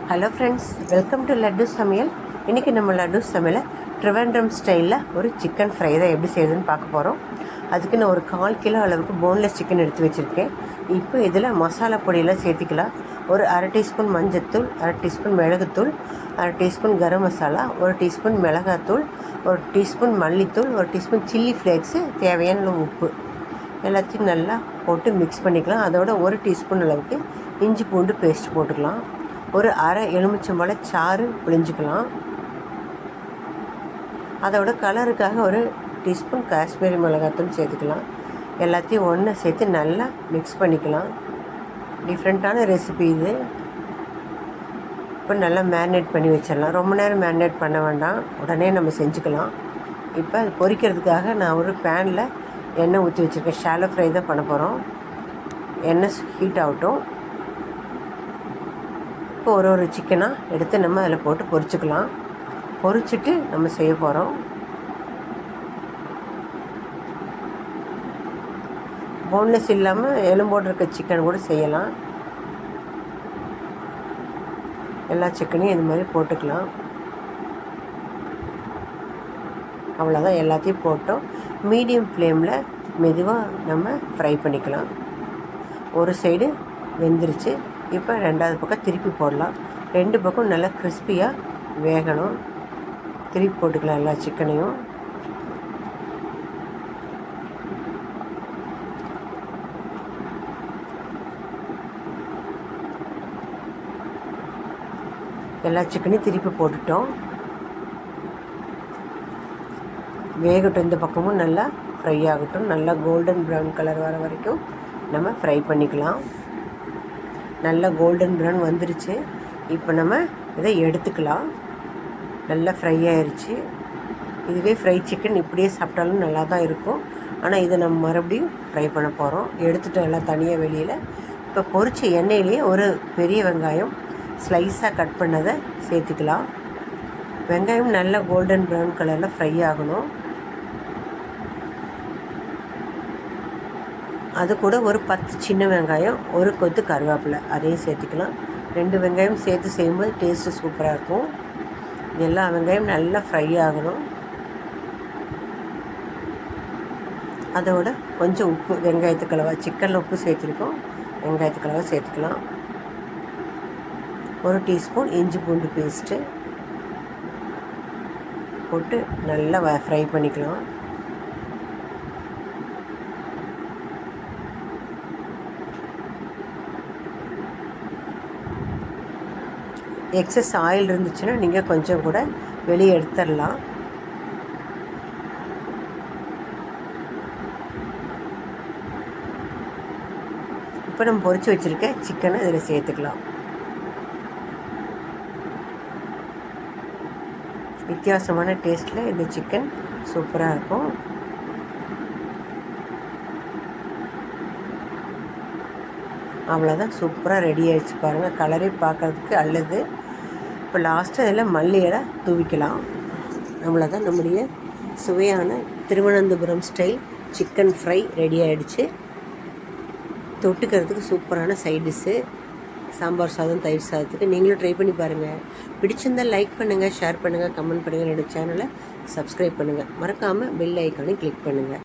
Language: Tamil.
Hello friends, welcome to laddu சமையல். இன்றைக்கி நம்ம லட்டு சமையலை ட்ரிவாண்ட்ரம் ஸ்டைலில் ஒரு சிக்கன் ஃப்ரை தான் எப்படி செய்யுதுன்னு பார்க்க போகிறோம். அதுக்கு நான் ஒரு 1/4 கிலோ அளவுக்கு போன்லெஸ் சிக்கன் எடுத்து வச்சுருக்கேன். இப்போ இதில் மசாலா பொடியெல்லாம் சேர்த்திக்கலாம். ஒரு 1/2 டீஸ்பூன் மஞ்சத்தூள், 1/2 டீஸ்பூன் மிளகுத்தூள், 1/2 டீஸ்பூன் கரம் மசாலா, 1 டீஸ்பூன் மிளகாத்தூள், 1 டீஸ்பூன் மல்லித்தூள், 1 டீஸ்பூன் சில்லி ஃப்ளேக்ஸு, தேவையான உப்பு எல்லாத்தையும் நல்லா போட்டு மிக்ஸ் பண்ணிக்கலாம். அதோட 1 டீஸ்பூன் அளவுக்கு இஞ்சி பூண்டு பேஸ்ட் போட்டுக்கலாம். ஒரு அரை எலுமிச்சம்பழ சாறு பிழிஞ்சிக்கலாம். அதோட கலருக்காக 1 டீஸ்பூன் காஷ்மீரி மிளகாத்தூள் சேர்த்துக்கலாம். எல்லாத்தையும் ஒன்று சேர்த்து நல்லா மிக்ஸ் பண்ணிக்கலாம். டிஃப்ரெண்ட்டான ரெசிபி இது. இப்போ நல்லா மேரினேட் பண்ணி வச்சிடலாம். ரொம்ப நேரம் மேரினேட் பண்ண வேண்டாம், உடனே நம்ம செஞ்சுக்கலாம். இப்போ அது பொரிக்கிறதுக்காக நான் ஒரு பேனில் எண்ணெய் ஊற்றி வச்சுருக்கேன். ஷாலோ ஃப்ரை தான் பண்ண போகிறோம். எண்ணெய் ஹீட் ஆகட்டும். இப்போ ஒரு சிக்கனாக எடுத்து நம்ம அதில் போட்டு பொரிச்சுக்கலாம். பொரிச்சிட்டு நம்ம செய்ய போகிறோம். போன்லெஸ் இல்லாமல் எலும்போடு இருக்க சிக்கன் கூட செய்யலாம். எல்லா சிக்கனையும் இது மாதிரி போட்டுக்கலாம். அவ்வளோதான், எல்லாத்தையும் போட்டோம். மீடியம் ஃப்ளேமில் மெதுவாக நம்ம ஃப்ரை பண்ணிக்கலாம். ஒரு சைடு வெந்துருச்சு. இப்போ 2வது பக்கம் திருப்பி போடலாம். 2 பக்கம் நல்லா கிறிஸ்பியாக வேகணும். திருப்பி போட்டுக்கலாம் எல்லா சிக்கனையும். எல்லா சிக்கனையும் திருப்பி போட்டுட்டோம். வேகட்டும். இந்த பக்கமும் நல்லா ஃப்ரை ஆகட்டும். நல்லா கோல்டன் ப்ரௌன் கலர் வர வரைக்கும் நம்ம ஃப்ரை பண்ணிக்கலாம். நல்லா கோல்டன் ப்ரௌன் வந்துருச்சு. இப்போ நம்ம இதை எடுத்துக்கலாம். நல்லா ஃப்ரை ஆயிடுச்சு. இதுவே ஃப்ரை சிக்கன் இப்படியே சாப்பிட்டாலும் நல்லா தான் இருக்கும். ஆனால் இதை நம்ம மறுபடியும் ஃப்ரை பண்ண போகிறோம். எடுத்துகிட்டு எல்லாம் தனியாக வெளியில். இப்போ பொரிச்ச எண்ணெயிலேயே ஒரு பெரிய வெங்காயம் ஸ்லைஸாக கட் பண்ணதை சேர்த்துக்கலாம். வெங்காயம் நல்லா கோல்டன் ப்ரௌன் கலரில் ஃப்ரை ஆகணும். அது கூட ஒரு 10 சின்ன வெங்காயம், ஒரு கொத்து கருவேப்பிலை அதையும் சேர்த்துக்கலாம். 2 வெங்காயம் சேர்த்து செய்யும்போது டேஸ்ட்டு சூப்பராக இருக்கும். எல்லா வெங்காயம் நல்லா ஃப்ரை ஆகணும். அதோட கொஞ்சம் உப்பு, வெங்காயத்துக்கலவா, சிக்கனில் உப்பு சேர்த்துருக்கோம், வெங்காயத்துக்கலவா சேர்த்துக்கலாம். 1 டீஸ்பூன் இஞ்சி பூண்டு பேஸ்ட்டு போட்டு நல்லா ஃப்ரை பண்ணிக்கலாம். எக்ஸஸ் ஆயில் இருந்துச்சுன்னா நீங்கள் கொஞ்சம் கூட வெளியே எடுத்துடலாம். இப்போ நம்ம பொரிச்சு வச்சுருக்க சிக்கனை இதில் சேர்த்துக்கலாம். வித்தியாசமான டேஸ்ட்டில் இந்த சிக்கன் சூப்பராக இருக்கும். அவ்வளோதான், சூப்பராக ரெடி ஆகிடுச்சு பாருங்கள். கலரே பார்க்குறதுக்கு அல்லது. இப்போ லாஸ்ட்டாக இதில் மல்லி இலை தூவிக்கலாம். அவ்வளோதான், நம்முடைய சுவையான Thiruvananthapuram style chicken fry ready ஆகிடுச்சு. தொட்டுக்கிறதுக்கு சூப்பரான சைட் டிஷ்ஷு. சாம்பார் சாதம், தயிர் சாதத்துக்கு நீங்களும் ட்ரை பண்ணி பாருங்கள். பிடிச்சிருந்தால் லைக் பண்ணுங்கள், ஷேர் பண்ணுங்கள், கமெண்ட் பண்ணுங்கள். என்னோடய சேனலை சப்ஸ்கிரைப் பண்ணுங்கள். மறக்காமல் பெல் ஐக்கானை கிளிக் பண்ணுங்கள்.